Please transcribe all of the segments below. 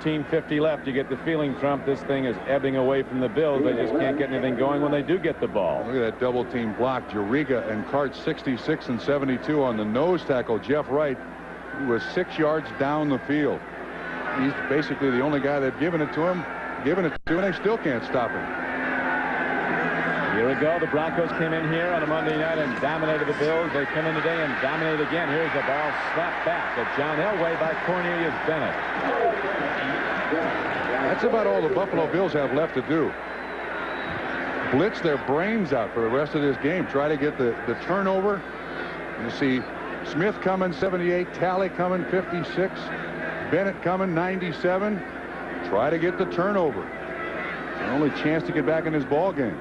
13:50 left. You get the feeling, Trump, this thing is ebbing away from the Bills. They just can't get anything going when they do get the ball. Look at that double team block. Juriga and Cart 66 and 72 on the nose tackle. Jeff Wright, who was 6 yards down the field. He's basically the only guy they've given it to him, and they still can't stop him. A year ago, the Broncos came in here on a Monday night and dominated the Bills. They come in today and dominate again. Here's the ball slapped back at John Elway by Cornelius Bennett. That's about all the Buffalo Bills have left to do. Blitz their brains out for the rest of this game. Try to get the turnover. You see Smith coming 78, Talley coming 56, Bennett coming 97. Try to get the turnover. It's the only chance to get back in this ball game.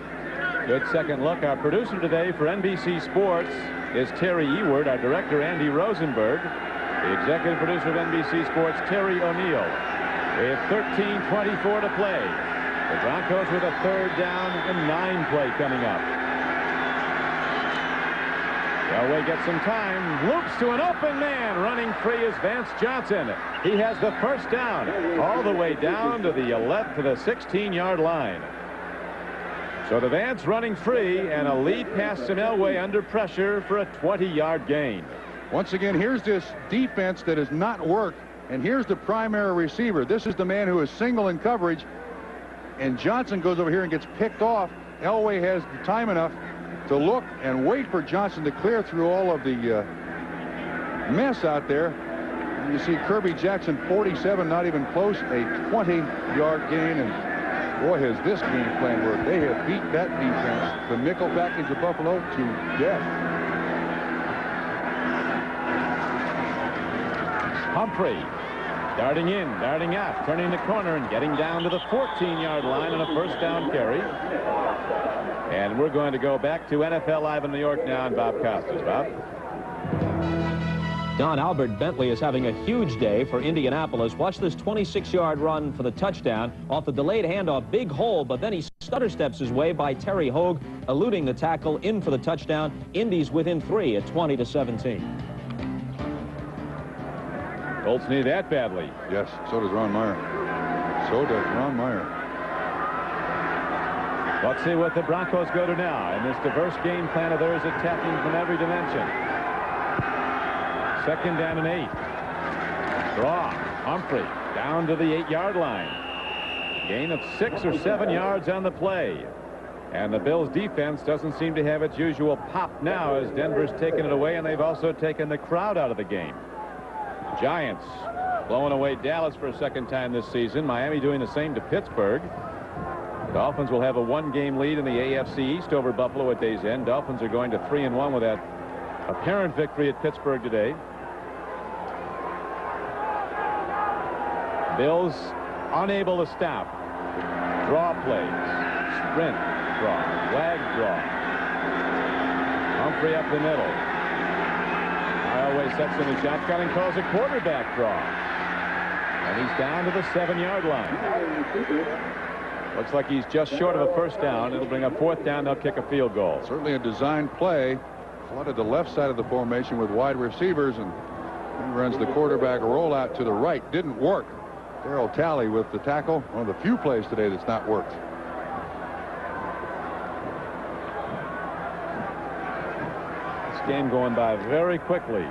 Good second look. Our producer today for NBC Sports is Terry Eward. Our director, Andy Rosenberg. The executive producer of NBC Sports, Terry O'Neill. We have 13:24 to play. The Broncos with a 3rd down and 9 play coming up. Elway gets some time. Loops to an open man. Running free is Vance Johnson. He has the 1st down all the way down to the 16-yard line. So the Vance running free, and a lead pass to Elway under pressure for a 20-yard gain. Once again, here's this defense that has not worked, and here's the primary receiver. This is the man who is single in coverage, and Johnson goes over here and gets picked off. Elway has time enough to look and wait for Johnson to clear through all of the mess out there. And you see Kirby Jackson, 47, not even close, a 20-yard gain. And boy, has this game plan worked. They have beat that defense, the nickel package of Buffalo, to death. Humphrey darting in, darting out, turning the corner and getting down to the 14-yard line on a 1st down carry. And we're going to go back to NFL Live in New York now, and Bob Costas. Bob? Don, Albert Bentley is having a huge day for Indianapolis. Watch this 26-yard run for the touchdown off the delayed handoff. Big hole, but then he stutter steps his way by Terry Hogue, eluding the tackle, in for the touchdown. Indy's within 3 at 20-17. Colts need that badly. Yes, so does Ron Meyer. So does Ron Meyer. Let's see what the Broncos go to now in this diverse game plan of theirs, attacking from every dimension. 2nd down and 8. Draw. Humphrey down to the 8-yard line. Gain of 6 or 7 yards on the play. And the Bills defense doesn't seem to have its usual pop now, as Denver's taken it away, and they've also taken the crowd out of the game. Giants blowing away Dallas for a 2nd time this season. Miami doing the same to Pittsburgh. Dolphins will have a 1-game lead in the AFC East over Buffalo at day's end. Dolphins are going to 3-1 with that apparent victory at Pittsburgh today. Bills unable to stop. Draw plays. Sprint draw. Wag draw. Humphrey up the middle. Elway sets in the shotgun and calls a quarterback draw. And he's down to the 7-yard line. Looks like he's just short of a 1st down. It'll bring up 4th down. They'll kick a field goal. Certainly a design play. Flooded the left side of the formation with wide receivers, and he runs the quarterback rollout to the right. Didn't work. Darryl Talley with the tackle. One of the few plays today that's not worked. This game going by very quickly.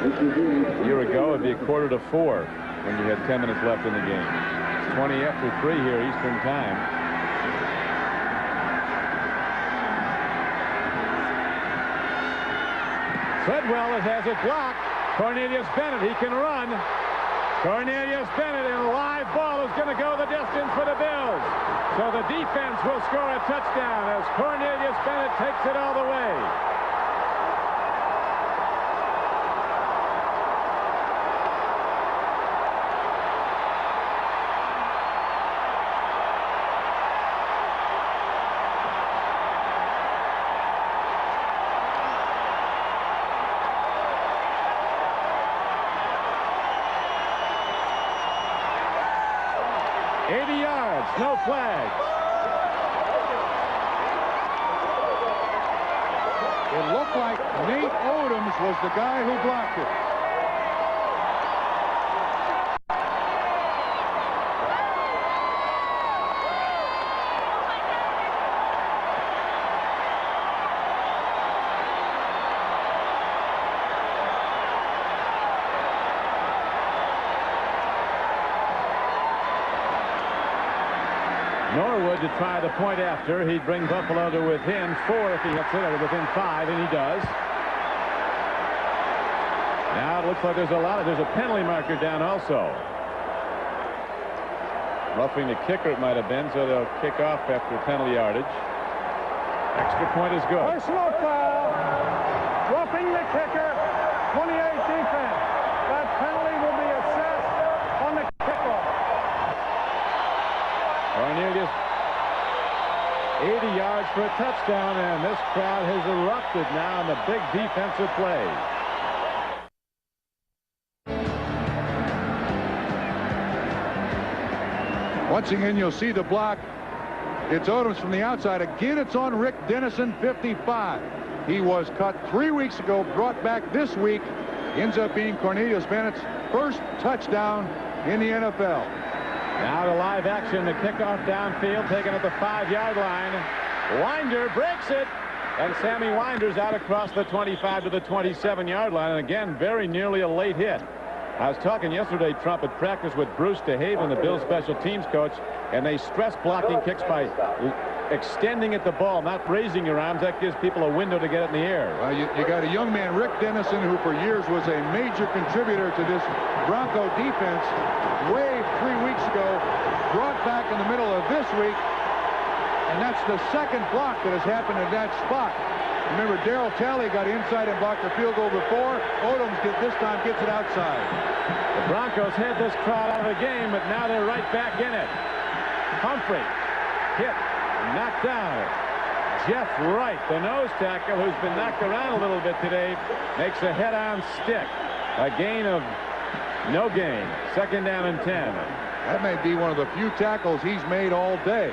A year ago, it'd be 3:45 when you had 10 minutes left in the game. It's 20 after 3 here Eastern time. Treadwell has it blocked. Cornelius Bennett, he can run. Cornelius Bennett in live ball is going to go the distance for the Bills. So the defense will score a touchdown as Cornelius Bennett takes it all the way. No flags. It looked like Nate Odoms was the guy who blocked it. Norwood to try the point after. He'd bring Buffalo to within 4 if he hits it, or within 5, and he does. Now it looks like there's a penalty marker down also. Roughing the kicker it might have been, so they'll kick off after penalty yardage. Extra point is good. Personal foul. Roughing the kicker. 28 defense. That penalty will be assessed on the kickoff. Cornelius 80 yards for a touchdown, and this crowd has erupted now in the big defensive play. Once again, you'll see the block. It's Odoms from the outside. Again, it's on Rick Dennison, 55. He was cut 3 weeks ago, brought back this week. Ends up being Cornelius Bennett's first touchdown in the NFL. Now to live action, the kickoff downfield, taken at the 5-yard line. Winder breaks it, and Sammy Winder's out across the 25 to the 27-yard line, and again, very nearly a late hit. I was talking yesterday, Trump, at practice with Bruce DeHaven, the Bills special teams coach, and they stress blocking kicks by extending at the ball, not raising your arms. That gives people a window to get it in the air. Well, you got a young man, Rick Dennison, who for years was a major contributor to this Bronco defense. Waived 3 weeks ago, brought back in the middle of this week, and that's the second block that has happened in that spot. Remember, Darryl Talley got inside and blocked the field goal before. Odoms this time gets it outside. The Broncos had this crowd out of the game, but now they're right back in it. Humphrey hit, knocked down. Jeff Wright, the nose tackle, who's been knocked around a little bit today, makes a head-on stick. A gain of no gain. 2nd down and 10. That may be one of the few tackles he's made all day.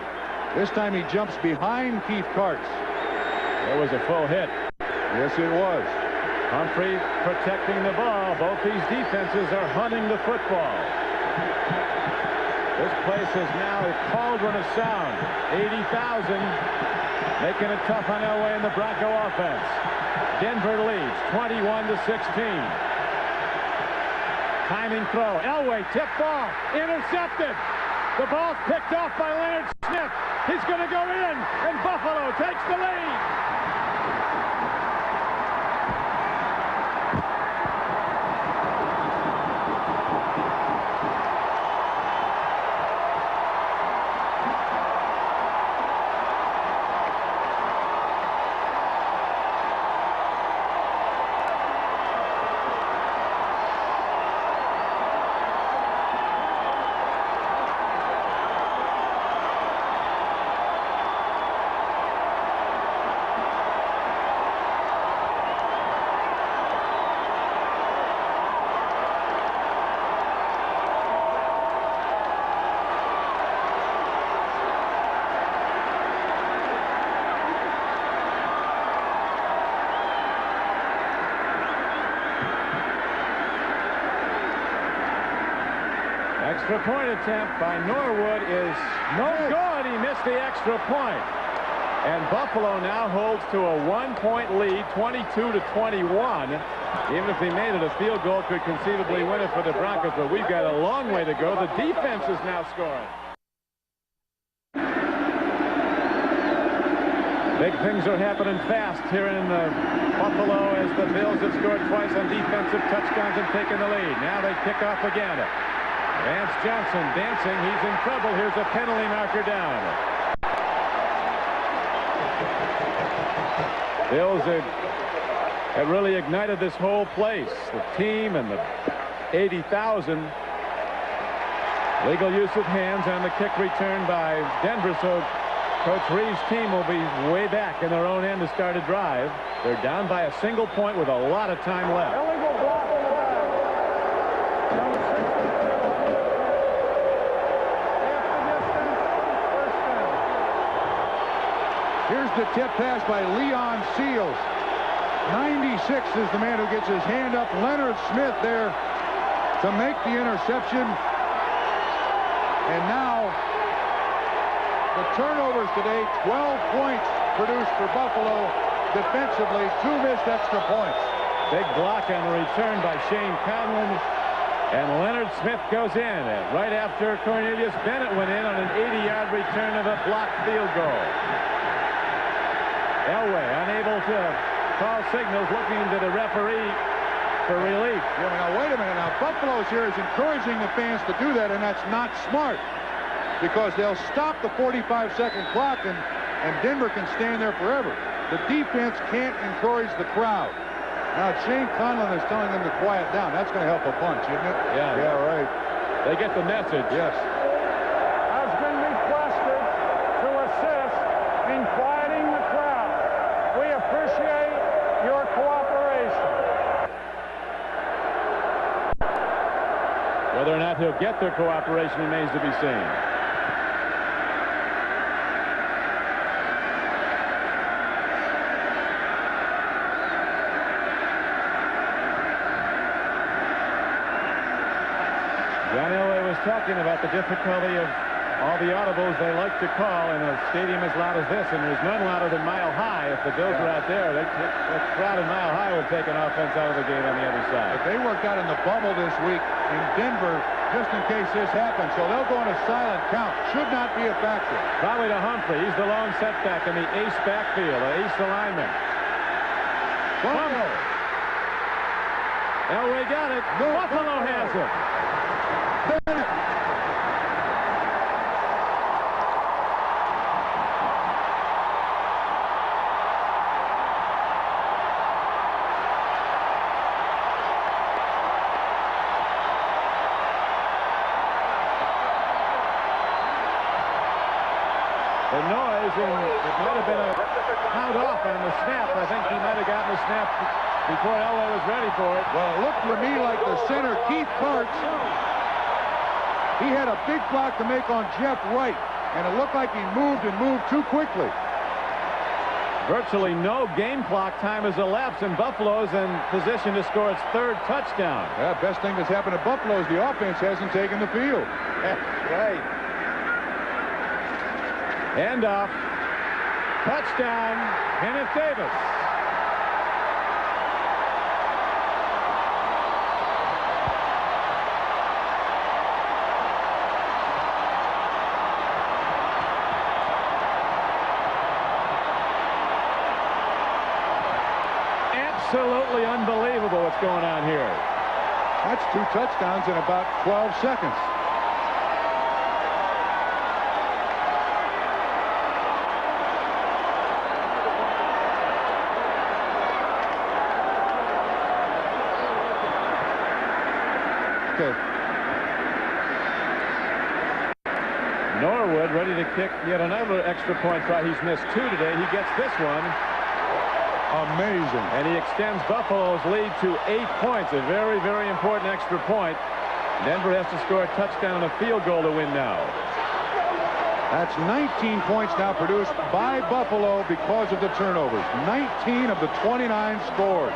This time he jumps behind Keith Karts. It was a full hit. Yes, it was. Humphrey protecting the ball. Both these defenses are hunting the football. This place is now a cauldron of sound. 80,000, making it tough on Elway and the Bronco offense. Denver leads 21 to 16. Timing throw. Elway tip ball. Intercepted. The ball's picked off by Leonard Smith. He's going to go in, and Buffalo takes the lead. Extra point attempt by Norwood is no good. He missed the extra point. And Buffalo now holds to a 1-point lead, 22 to 21. Even if they made it, a field goal could conceivably win it for the Broncos, but we've got a long way to go. The defense is now scoring. Big things are happening fast here in Buffalo as the Bills have scored twice on defensive touchdowns and taken the lead. Now they kick off again. Vance Johnson dancing. He's in trouble. Here's a penalty marker down. Bills have really ignited this whole place. The team and the 80,000. Legal use of hands on the kick return by Denver. So Coach Reeves' team will be way back in their own end to start a drive. They're down by a single point with a lot of time left. Illegal block on the back. Here's the tip pass by Leon Seals. 96 is the man who gets his hand up. Leonard Smith there to make the interception. And now the turnovers today, 12 points produced for Buffalo defensively, 2 missed extra points. Big block on the return by Shane Conlon. And Leonard Leonard Smith goes in right after Cornelius Bennett went in on an 80-yard return of a blocked field goal. Elway unable to call signals, looking to the referee for relief. Yeah, now wait a minute. Now Buffalo's here is encouraging the fans to do that, and that's not smart, because they'll stop the 45-second clock and Denver can stand there forever. The defense can't encourage the crowd. Now Shane Conlon is telling them to quiet down. That's going to help a bunch, isn't it? Yeah. Yeah, right. They get the message. Yes. Has been requested to assist in quieting the crowd. We appreciate your cooperation. Whether or not he'll get their cooperation remains to be seen. John Elway was talking about the difficulty of all the audibles they like to call in a stadium as loud as this, and there's none louder than Mile High. If the Bills were out there, the crowd in Mile High would take an offense out of the game on the other side. But they worked out in the bubble this week in Denver just in case this happens, so they'll go on a silent count. Should not be a factor. Probably to Humphrey. He's the lone setback in the ace backfield, the ace alignment. Fumble. Elway got it. Buffalo has it. Bennett. The noise, and it might have been a count off on the snap. I think he might have gotten the snap before Elway was ready for it. Well, it looked to me like the center, Keith Karts, he had a big block to make on Jeff Wright, and it looked like he moved too quickly. Virtually no game clock time has elapsed, and Buffalo's in position to score its third touchdown. Yeah, best thing that's happened to Buffalo is the offense hasn't taken the field. Right. Handoff. Touchdown, Kenneth Davis. Absolutely unbelievable what's going on here. That's 2 touchdowns in about 12 seconds. Okay. Norwood ready to kick yet another extra point try. He's missed 2 today. He gets this one. Amazing. And he extends Buffalo's lead to 8 points. A very, very important extra point. Denver has to score a touchdown and a field goal to win now. That's 19 points now produced by Buffalo because of the turnovers. 19 of the 29 scored.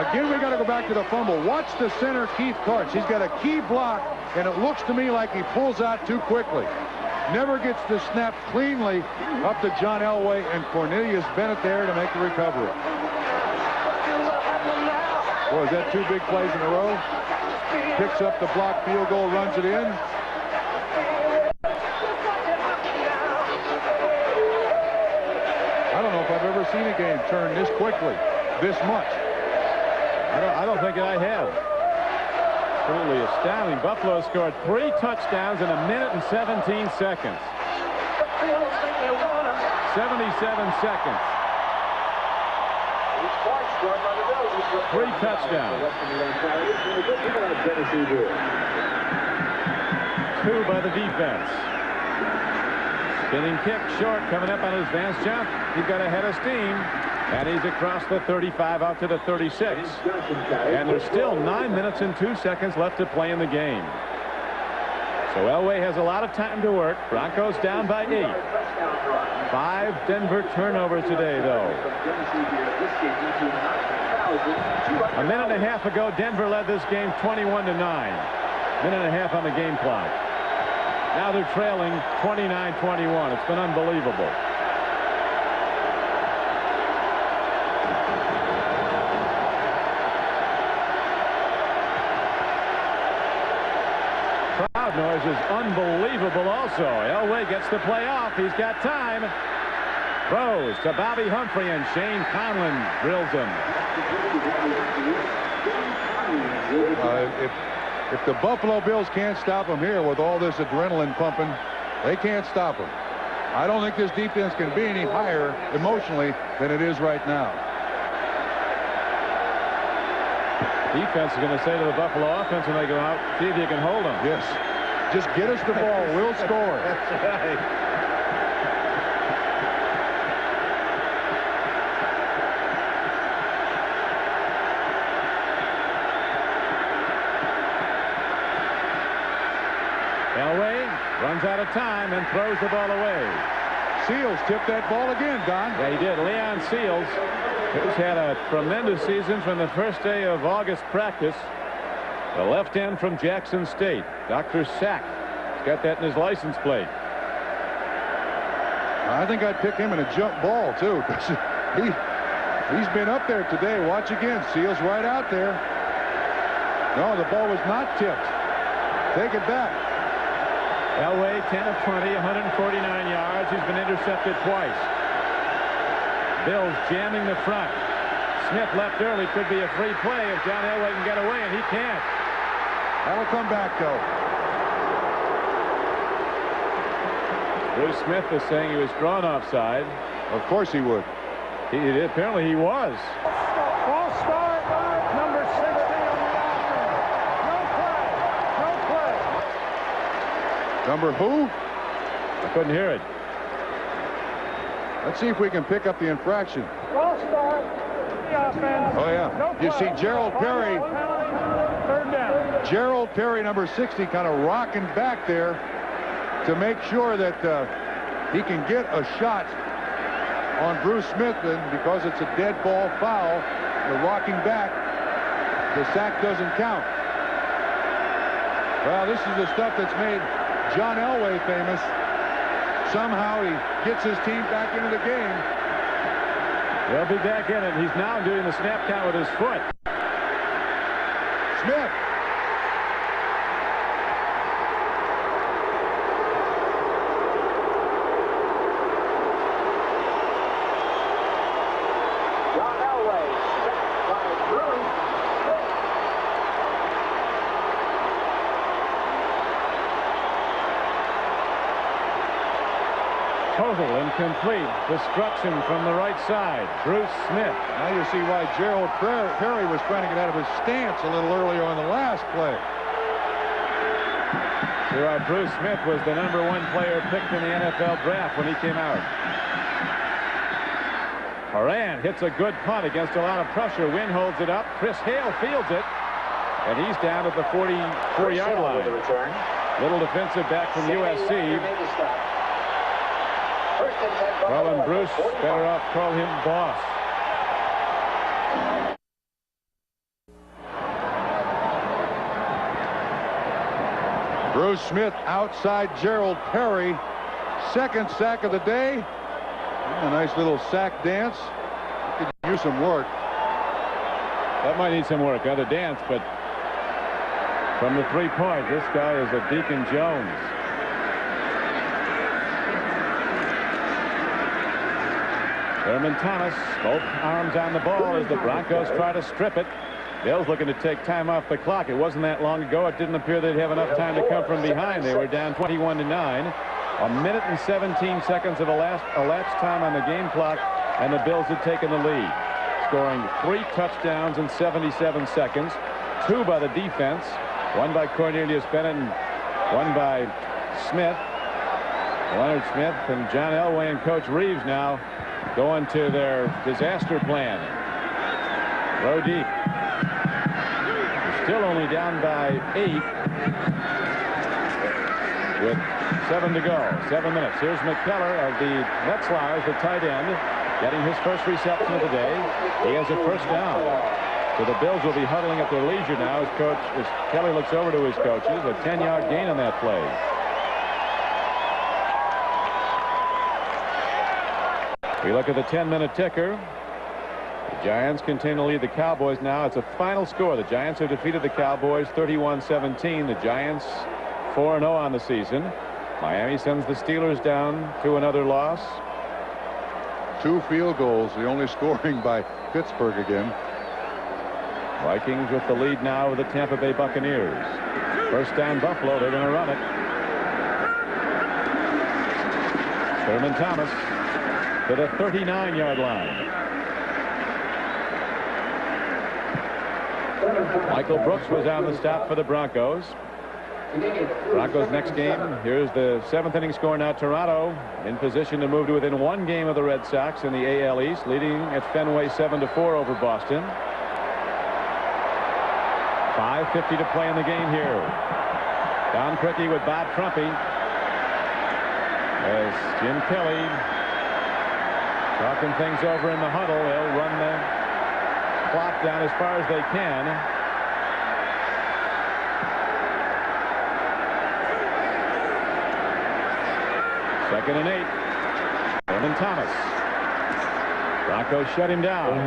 Again, we got to go back to the fumble. Watch the center, Keith Karts. He's got a key block, and it looks to me like he pulls out too quickly. Never gets the snap cleanly up to John Elway and Cornelius Bennett there to make the recovery. Boy, is that 2 big plays in a row? Picks up the block field goal, runs it in. I don't know if I've ever seen a game turn this quickly, this much. I don't think I have. Truly astounding. Buffalo scored 3 touchdowns in 1 minute and 17 seconds. 77 seconds. 3 touchdowns. 2 by the defense. Spinning kick short coming up on his advance jump. He's got a head of steam. And he's across the 35 out to the 36. And there's still 9 minutes and 2 seconds left to play in the game. So Elway has a lot of time to work. Broncos down by 8. 5 Denver turnovers today, though. A minute and a half ago, Denver led this game 21-9. Minute and a half on the game clock. Now they're trailing 29-21. It's been unbelievable. Flowers is unbelievable also. Elway gets the play off. He's got time. Throws to Bobby Humphrey, and Shane Conlon drills him. If the Buffalo Bills can't stop him here with all this adrenaline pumping, they can't stop him. I don't think this defense can be any higher emotionally than it is right now. Defense is going to say to the Buffalo offense when they go out, see if you can hold them. Yes. Just get us the ball. We'll score. That's right. Elway runs out of time and throws the ball away. Seals tipped that ball again, Don. Yeah, he did. Leon Seals, who's had a tremendous season from the first day of August practice. The left end from Jackson State, Dr. Sack. He's got that in his license plate. I think I'd pick him in a jump ball, too. He's been up there today. Watch again. Seals right out there. No, the ball was not tipped. Take it back. Elway, 10 of 20, 149 yards. He's been intercepted twice. Bills jamming the front. Smith left early. Could be a free play if John Elway can get away, and he can't. That'll come back, though. Bruce Smith is saying he was drawn offside. Of course he would. Apparently he was. False start, number 60 on the offense. No play. Number who? I couldn't hear it. Let's see if we can pick up the infraction. False start, the offense. Oh, yeah. No You play. see Gerald Perry. Third down. Gerald Perry, number 60, kind of rocking back there to make sure that he can get a shot on Bruce Smith, and because it's a dead ball foul, the rocking back, the sack doesn't count. Well, this is the stuff that's made John Elway famous. Somehow he gets his team back into the game. They'll be back in it. He's now doing the snap count with his foot. Smith. Total incomplete. Destruction from the right side. Bruce Smith. Now you see why Gerald Perry was trying to get out of his stance a little earlier on the last play. See why Bruce Smith was the #1 player picked in the NFL draft when he came out. Horan hits a good punt against a lot of pressure. Wynn holds it up. Chris Hale fields it. And he's down at the 44-yard line. Little defensive back from USC. Calling Bruce, better off call him boss. Bruce Smith outside Gerald Perry. Second sack of the day. A nice little sack dance. Could use some work. That might need some work. Other dance, but from the 3-point, this guy is a Deacon Jones. Thurman Thomas, both arms on the ball as the Broncos try to strip it. Bills looking to take time off the clock. It wasn't that long ago. It didn't appear they'd have enough time to come from behind. They were down 21-9. A minute and 17 seconds of elapsed time on the game clock, and the Bills had taken the lead, scoring 3 touchdowns in 77 seconds, 2 by the defense, 1 by Cornelius Bennett and 1 by Smith. Leonard Smith and John Elway and Coach Reeves now going to their disaster plan. Throw deep. They're still only down by 8 with 7 to go. 7 minutes. Here's McKellar of the Metzlars, the tight end, getting his first reception of the day. He has a first down. So the Bills will be huddling at their leisure now as Kelly looks over to his coaches. A 10-yard gain on that play. We look at the 10-minute ticker. The Giants continue to lead the Cowboys now. It's a final score. The Giants have defeated the Cowboys 31-17. The Giants 4-0 on the season. Miami sends the Steelers down to another loss. 2 field goals, the only scoring by Pittsburgh again. Vikings with the lead now with the Tampa Bay Buccaneers. First down Buffalo. They're going to run it. Thurman Thomas to the 39-yard line. Michael Brooks was on the stop for the Broncos. Broncos next game. Here's the 7th inning score now. Toronto in position to move to within 1 game of the Red Sox in the AL East, leading at Fenway 7-4 over Boston. 5:50 to play in the game here. Don Criqui with Bob Trumpy as Jim Kelly talking things over in the huddle. They'll run the clock down as far as they can. Second and 8. Thurman Thomas. Broncos shut him down.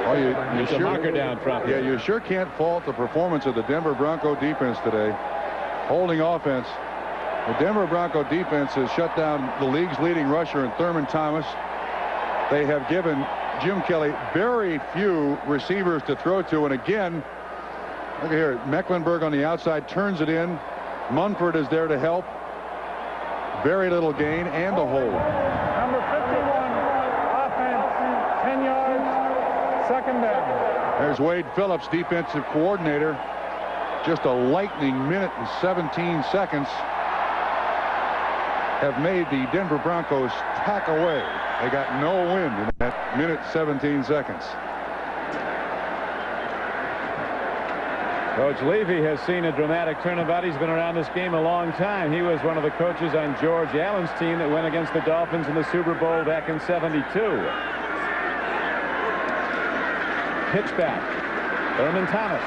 Oh, you sure, marker down, Trump. Yeah, you sure can't fault the performance of the Denver Bronco defense today. Holding offense. The Denver Bronco defense has shut down the league's leading rusher in Thurman Thomas. They have given Jim Kelly very few receivers to throw to. And again, look here, Mecklenburg on the outside turns it in. Munford is there to help. Very little gain and a hold. Number 51, offense, 10 yards, second down. There's Wade Phillips, defensive coordinator. Just a lightning minute and 17 seconds have made the Denver Broncos tack away. They got no wind in that minute 17 seconds. Coach Levy has seen a dramatic turnabout. He's been around this game a long time. He was one of the coaches on George Allen's team that went against the Dolphins in the Super Bowl back in '72. Pitch back. Thurman Thomas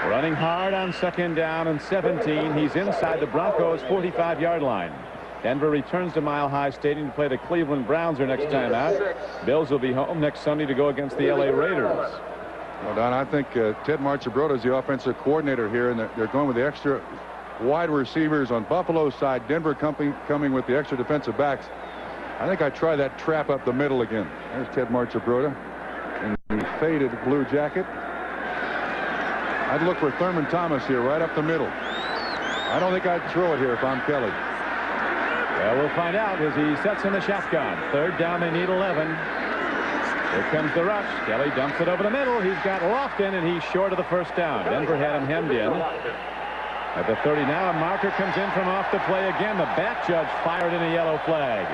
running hard on second down and 17. He's inside the Broncos' 45-yard line. Denver returns to Mile High Stadium to play the Cleveland Browns their next time out. Bills will be home next Sunday to go against the LA Raiders. Well, Don, I think Ted Marchibroda is the offensive coordinator here, and they're going with the extra wide receivers on Buffalo's side. Denver coming with the extra defensive backs. I think I try that trap up the middle again. There's Ted Marchibroda in the faded blue jacket. I'd look for Thurman Thomas here right up the middle. I don't think I'd throw it here if I'm Kelly. Well, we'll find out as he sets in the shotgun. Third down, they need 11. Here comes the rush. Kelly dumps it over the middle. He's got Lofton, and he's short of the first down. Denver had him hemmed in. At the 30 now, a marker comes in from off the play again. The back judge fired in a yellow flag.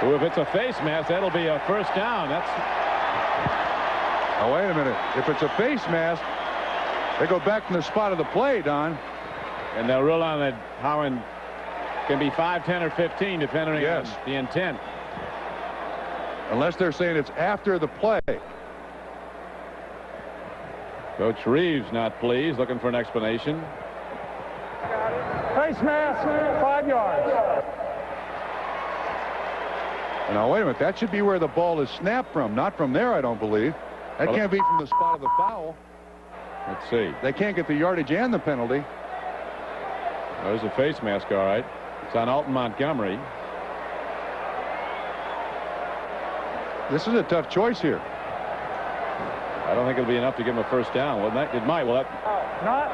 Ooh, if it's a face mask, that'll be a first down. That's... Oh, wait a minute. If it's a face mask, they go back from the spot of the play, Don. And they'll rule on it how it can be 5, 10, or 15, depending on the intent. Unless they're saying it's after the play. Coach Reeves not pleased, looking for an explanation. Face mask, 5 yards. Now, wait a minute. That should be where the ball is snapped from, not from there, I don't believe. That can't be from the spot of the foul. Let's see. They can't get the yardage and the penalty. There's a face mask, all right. It's on Alton Montgomery. This is a tough choice here. I don't think it'll be enough to give him a first down. Well, it might. Well, Not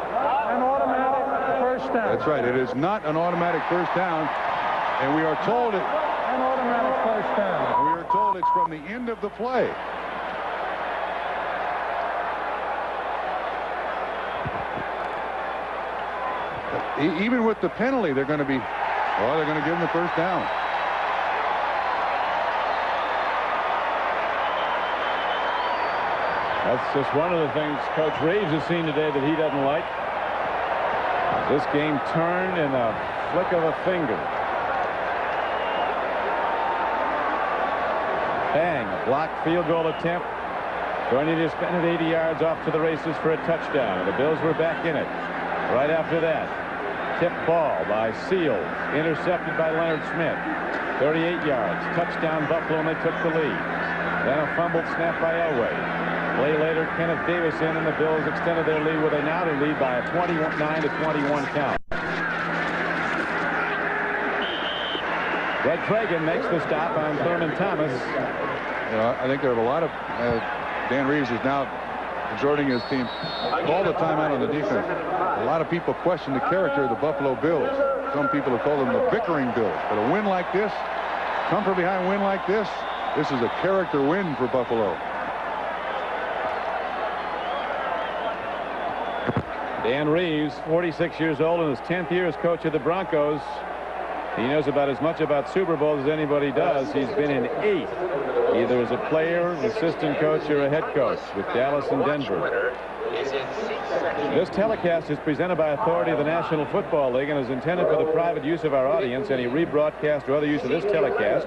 an automatic first down. That's right. It is not an automatic first down. And we are told it. An automatic first down. We are told it's from the end of the play. Even with the penalty, they're going to be, well, they're going to give him the first down. that's just one of the things Coach Reeves has seen today that he doesn't like. This game turned in a flick of a finger. Bang, a blocked field goal attempt. Going to spend it 80 yards off to the races for a touchdown. The Bills were back in it right after that. Tipped ball by Seals, intercepted by Leonard Smith. 38 yards, touchdown Buffalo, and they took the lead. Then a fumbled snap by Elway. Play later, Kenneth Davis in, and the Bills extended their lead with a now to lead by a 29-21 count. Red Tragan makes the stop on Thurman Thomas. You know, I think there are a lot of Dan Reeves is now exhorting his team all the time out on the defense. A lot of people question the character of the Buffalo Bills. Some people have called them the bickering Bills. But a win like this, come from behind win like this is a character win for Buffalo. Dan Reeves, 46 years old, in his 10th year as coach of the Broncos. He knows about as much about Super Bowls as anybody does. He's been in 8, either as a player, an assistant coach, or a head coach with Dallas and Denver. This telecast is presented by authority of the National Football League and is intended for the private use of our audience. Any rebroadcast or other use of this telecast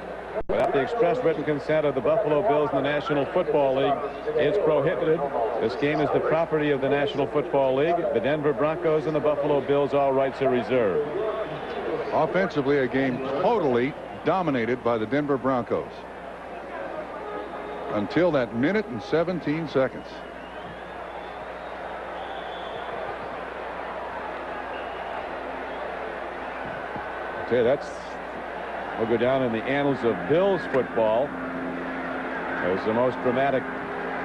without the express written consent of the Buffalo Bills and the National Football League is prohibited. This game is the property of the National Football League. The Denver Broncos and the Buffalo Bills, all rights are reserved. Offensively, a game totally dominated by the Denver Broncos until that minute and 17 seconds. Okay, will go down in the annals of Bills football as the most dramatic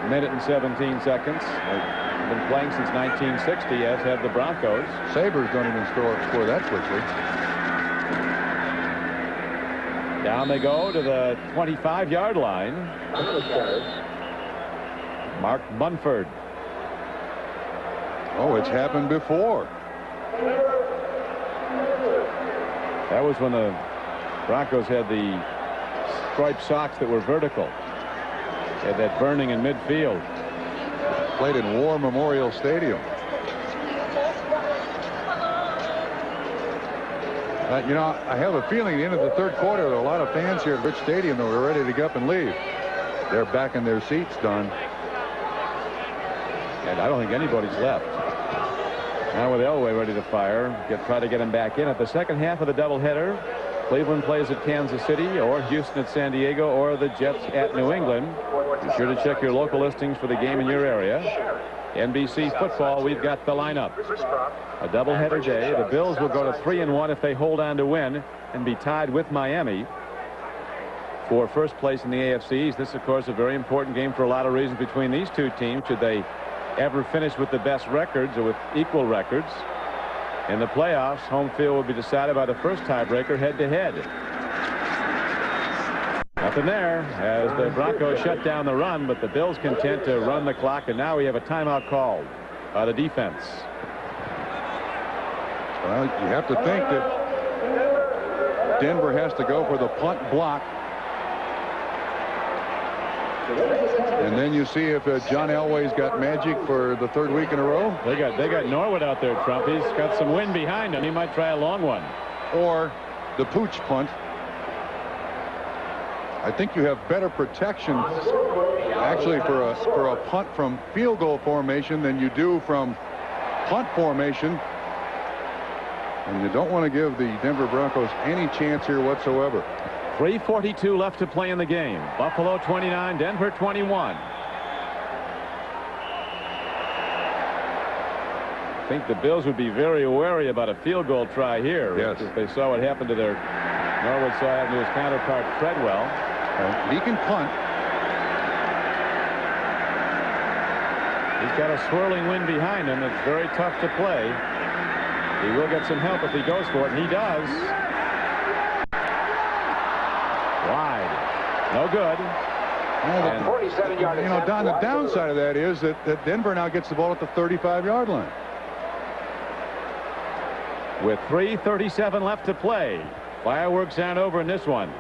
minute and 17 seconds. They've been playing since 1960, as have the Broncos. Sabres don't even score that quickly. Down they go to the 25-yard line. Mark Munford. Oh, it's happened before. That was when the Broncos had the striped socks that were vertical. They had that burning in midfield. Played in War Memorial Stadium. You know, I have a feeling at the end of the third quarter, there are a lot of fans here at Rich Stadium that were ready to get up and leave. They're back in their seats, Don. And I don't think anybody's left. Now with Elway ready to fire, try to get him back in. At the second half of the doubleheader, Cleveland plays at Kansas City, or Houston at San Diego, or the Jets at New England. Be sure to check your local listings for the game in your area. NBC football, we've got the lineup. A doubleheader day. The Bills will go to 3-1 if they hold on to win and be tied with Miami for first place in the AFC East. This, of course, a very important game for a lot of reasons between these two teams. Should they ever finish with the best records or with equal records in the playoffs, home field will be decided by the first tiebreaker head-to-head. Nothing there as the Broncos shut down the run, but the Bills content to run the clock, and now we have a timeout called by the defense. Well, you have to think that Denver has to go for the punt block. And then you see if John Elway's got magic for the third week in a row. They got Norwood out there, Trump. He's got some wind behind him. He might try a long one. Or the pooch punt. I think you have better protection actually for a punt from field goal formation than you do from punt formation. And you don't want to give the Denver Broncos any chance here whatsoever. 3:42 left to play in the game. Buffalo 29, Denver 21. I think the Bills would be very wary about a field goal try here. Yes. If they saw what happened to their Norwood saw happen to his counterpart Treadwell. He can punt. He's got a swirling wind behind him. It's very tough to play. He will get some help if he goes for it, and he does. Wide. No good. And, 47-yard. You know, Don, the downside of that is that Denver now gets the ball at the 35-yard line. With 3:37 left to play. Fireworks aren't over in this one.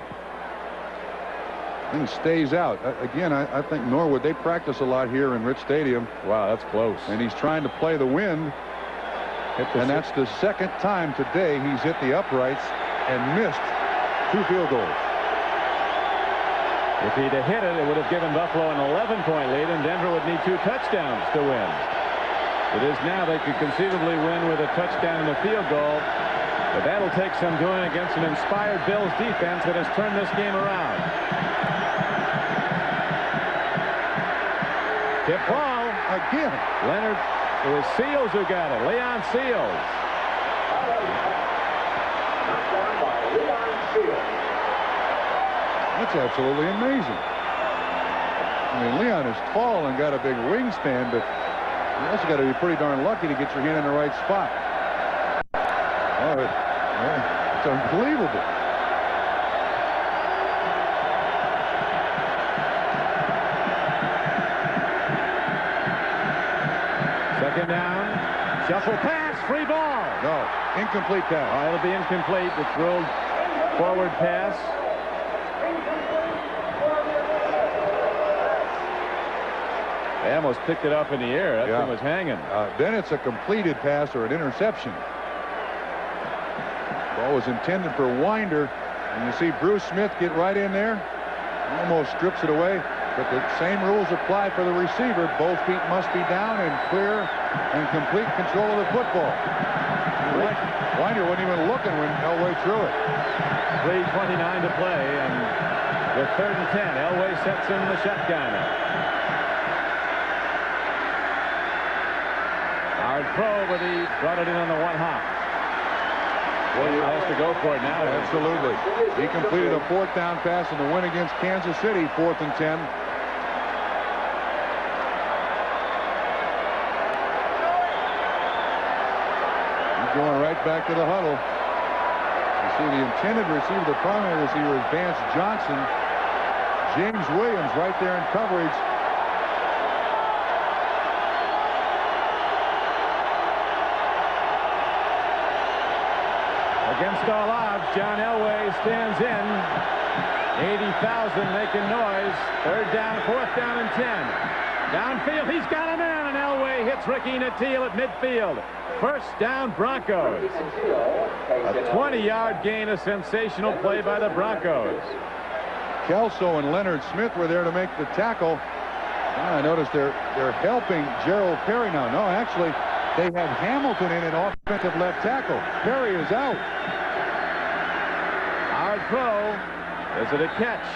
And stays out. Again, I think Norwood, they practice a lot here in Rich Stadium. Wow, that's close. And he's trying to play the wind. And that's the second time today he's hit the uprights and missed 2 field goals. If he'd have hit it, it would have given Buffalo an 11-point lead, and Denver would need 2 touchdowns to win. It is now they could conceivably win with a touchdown and a field goal, but that'll take some doing against an inspired Bills defense that has turned this game around. Tip ball. Again. Leonard, it was Seals who got it. Leon Seals. That's absolutely amazing. I mean, Leon is tall and got a big wingspan, but you also got to be pretty darn lucky to get your hand in the right spot. Oh, it's unbelievable. Second down. Shuffle pass. Free ball. No. Incomplete pass. Oh, it'll be incomplete. It's ruled forward pass. They almost picked it up in the air. That thing was hanging. Then it's a completed pass or an interception. Ball was intended for Winder, and you see Bruce Smith get right in there. Almost strips it away, but the same rules apply for the receiver. Both feet must be down and clear and complete control of the football. Winder wasn't even looking when Elway threw it. 3:29 to play, and with 3rd and 10, Elway sets in the shotgun. Hard throw, but he brought it in on the one hop. He has to go for it now. Absolutely. He completed a 4th down pass in the win against Kansas City, 4th and 10. He's going right back to the huddle. You see the intended receiver, the primary receiver is Vance Johnson. James Williams right there in coverage. Against all odds, John Elway stands in. 80,000 making noise. 3rd down, 4th down and 10. Downfield, he's got a man, and Elway hits Ricky Nattiel at midfield. 1st down, Broncos. A 20-yard gain, a sensational play by the Broncos. Kelso and Leonard Smith were there to make the tackle. I noticed they're helping Gerald Perry now. No, actually, they have Hamilton in at offensive left tackle. Perry is out. Hard throw. Is it a catch?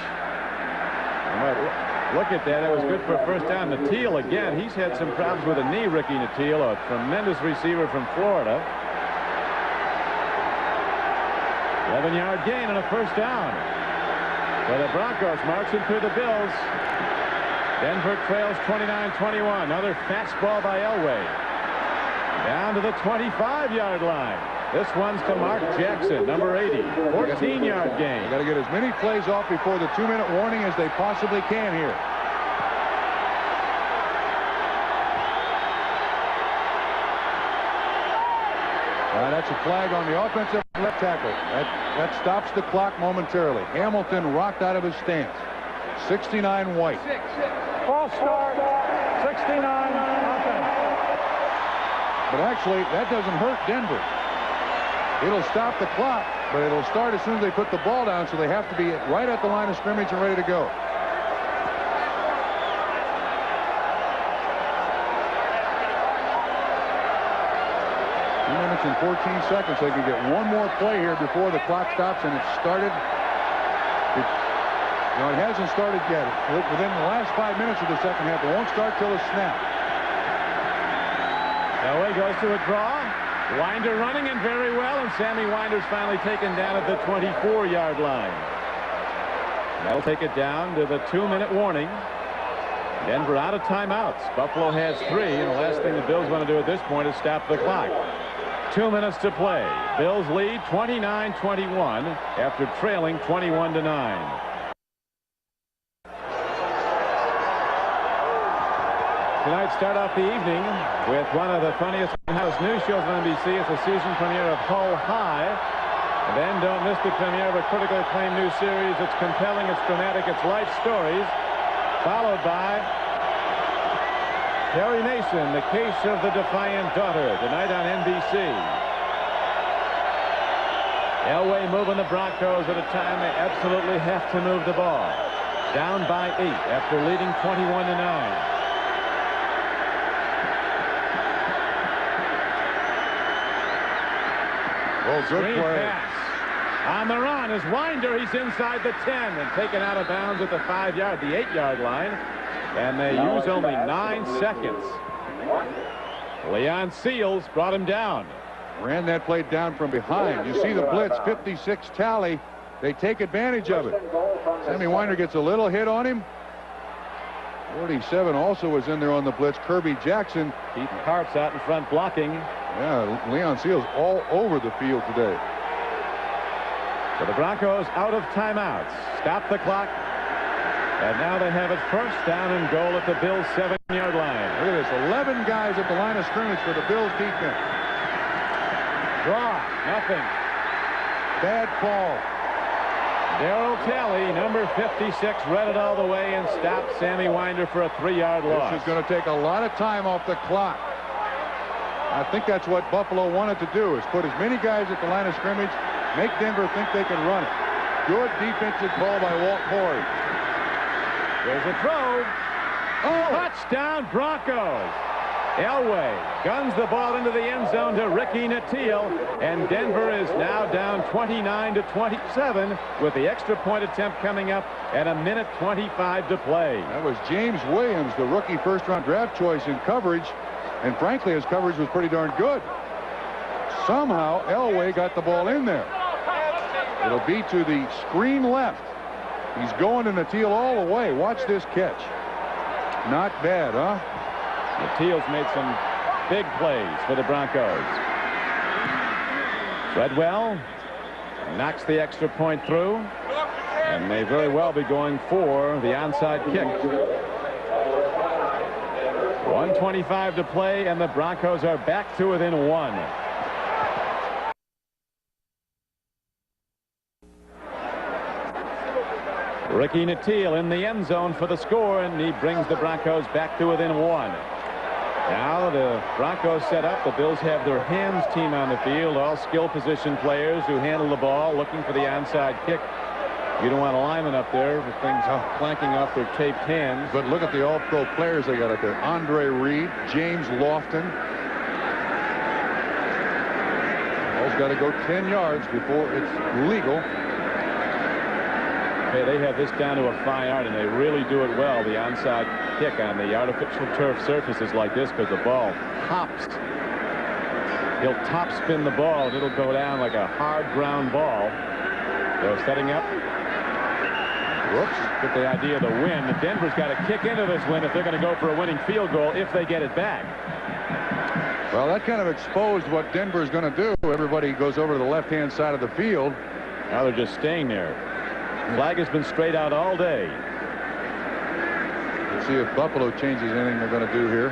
Look at that. That was good for a 1st down. Nattiel again. He's had some problems with a knee, Ricky Nattiel, a tremendous receiver from Florida. 11-yard gain and a 1st down. For the Broncos marching through the Bills. Denver trails 29-21. Another fastball by Elway. Down to the 25-yard line. This one's to Mark Jackson, number 80. 14-yard gain. They got to get as many plays off before the 2-minute warning as they possibly can here. That's a flag on the offensive left tackle. That stops the clock momentarily. Hamilton rocked out of his stance. 69 White. False start. 69 offense. But actually, that doesn't hurt Denver. It'll stop the clock, but it'll start as soon as they put the ball down, so they have to be right at the line of scrimmage and ready to go. 2 minutes and 14 seconds. They can get one more play here before the clock stops, and it's started. It hasn't started yet. Within the last 5 minutes of the second half, it won't start till the snap. Elway goes to a draw. Winder running in very well, and Sammy Winder's finally taken down at the 24-yard line. That'll take it down to the 2-minute warning. Denver out of timeouts. Buffalo has 3, and the last thing the Bills want to do at this point is stop the clock. 2 minutes to play. Bills lead 29-21 after trailing 21-9. Tonight, start off the evening with one of the funniest house news shows on NBC. It's the season premiere of Hull High. And then don't miss the premiere of a critically acclaimed new series. It's compelling, it's dramatic, it's life stories. Followed by Perry Mason, The Case of the Defiant Daughter, tonight on NBC. Elway moving the Broncos at a time they absolutely have to move the ball. Down by 8 after leading 21-9. Oh, good play. Pass. On the run is Winder. He's inside the 10 and taken out of bounds at the 5-yard, the 8-yard line. and they use only 9 seconds. Leon Seals brought him down. Ran that play down from behind. You see the blitz, 56 tally. They take advantage of it. Sammy Weiner gets a little hit on him. 47 also was in there on the blitz. Kirby Jackson. Keith Harp's out in front blocking. Yeah, Leon Seals all over the field today. So the Broncos out of timeouts. Stop the clock. And now they have it first down and goal at the Bills' 7-yard line. Look at this, 11 guys at the line of scrimmage for the Bills defense. Draw, nothing. Bad call. Darryl Talley, number 56, read it all the way and stopped Sammy Winder for a 3-yard loss. This is going to take a lot of time off the clock. I think that's what Buffalo wanted to do, is put as many guys at the line of scrimmage, make Denver think they can run it. Good defensive call by Walt Corey. There's a throw. Oh! Touchdown Broncos. Elway guns the ball into the end zone to Ricky Nattiel, and Denver is now down 29-27 with the extra point attempt coming up and 1:25 to play. That was James Williams, the rookie first-round draft choice in coverage, and frankly his coverage was pretty darn good. Somehow Elway got the ball in there. It'll be to the screen left. He's going to Nattiel all the way. Watch this catch. Not bad, huh? Nattiel's made some big plays for the Broncos. Treadwell knocks the extra point through and may very well be going for the onside kick. 1:25 to play, and the Broncos are back to within 1. Ricky Nattiel in the end zone for the score, and he brings the Broncos back to within 1. Now the Broncos set up. The Bills have their hands team on the field, all skill position players who handle the ball, looking for the onside kick. You don't want a lineman up there with things clanking off their taped hands. But look at the all-pro players they got up there. Andre Reed, James Lofton. Ball's got to go 10 yards before it's legal. Hey, they have this down to a fine art, and they really do it well, the onside kick on the artificial turf surfaces like this, because the ball hops. He'll top spin the ball, and it'll go down like a hard ground ball. They're setting up. Whoops. Get the idea of the win. Denver's got to kick into this win if they're going to go for a winning field goal if they get it back. Well, that kind of exposed what Denver's going to do. Everybody goes over to the left-hand side of the field. Now they're just staying there. Flag has been straight out all day. Let's see if Buffalo changes anything they're going to do here.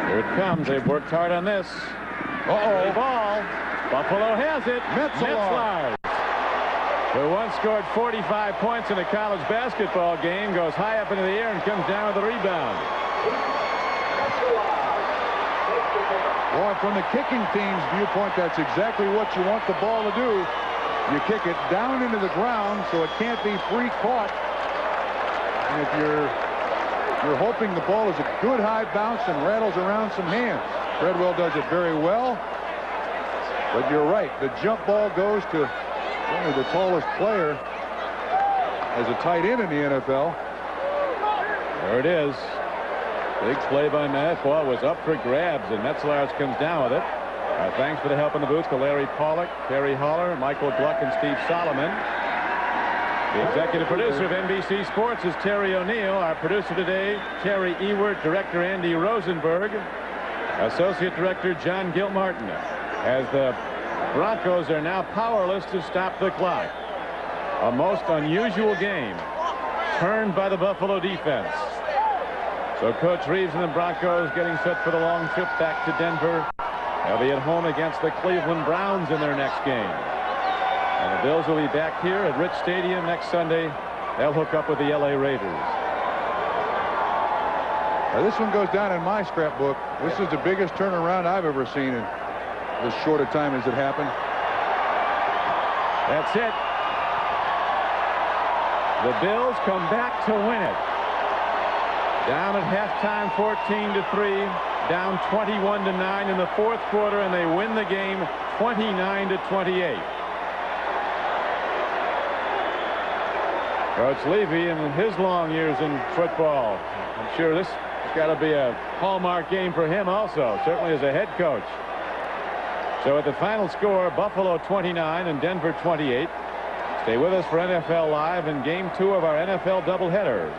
Here it comes. They've worked hard on this. Uh-oh. Ball. Buffalo has it. Metzelaar, who once scored 45 points in a college basketball game, goes high up into the air and comes down with the rebound. Boy, from the kicking team's viewpoint, that's exactly what you want the ball to do. You kick it down into the ground so it can't be free caught. And if you're hoping the ball is a good high bounce and rattles around some hands. Treadwell does it very well. But you're right, the jump ball goes to only the tallest player as a tight end in the NFL. There it is. Big play by Matt. Ball was up for grabs, and Metzelaar comes down with it. Thanks for the help in the booth to Larry Pollock, Terry Haller, Michael Gluck, and Steve Solomon. The executive producer of NBC Sports is Terry O'Neill. Our producer today, Terry Ewert. Director Andy Rosenberg. Associate Director John Gilmartin. As the Broncos are now powerless to stop the clock. A most unusual game turned by the Buffalo defense. So Coach Reeves and the Broncos getting set for the long trip back to Denver. They'll be at home against the Cleveland Browns in their next game. And the Bills will be back here at Rich Stadium next Sunday. They'll hook up with the LA Raiders. Now this one goes down in my scrapbook. This is the biggest turnaround I've ever seen in as short a time as it happened. That's it. The Bills come back to win it. Down at halftime 14-3, down 21-9 in the fourth quarter, and they win the game 29-28. Coach Levy in his long years in football. I'm sure this has got to be a hallmark game for him also, certainly as a head coach. So at the final score, Buffalo 29 and Denver 28. Stay with us for NFL Live in Game 2 of our NFL doubleheader.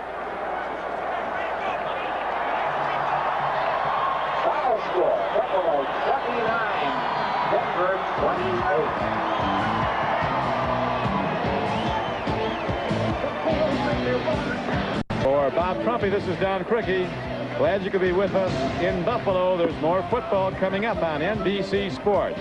Final score, Buffalo 29, Denver 28. For Bob Trumpy, this is Don Crickey. Glad you could be with us in Buffalo. There's more football coming up on NBC Sports.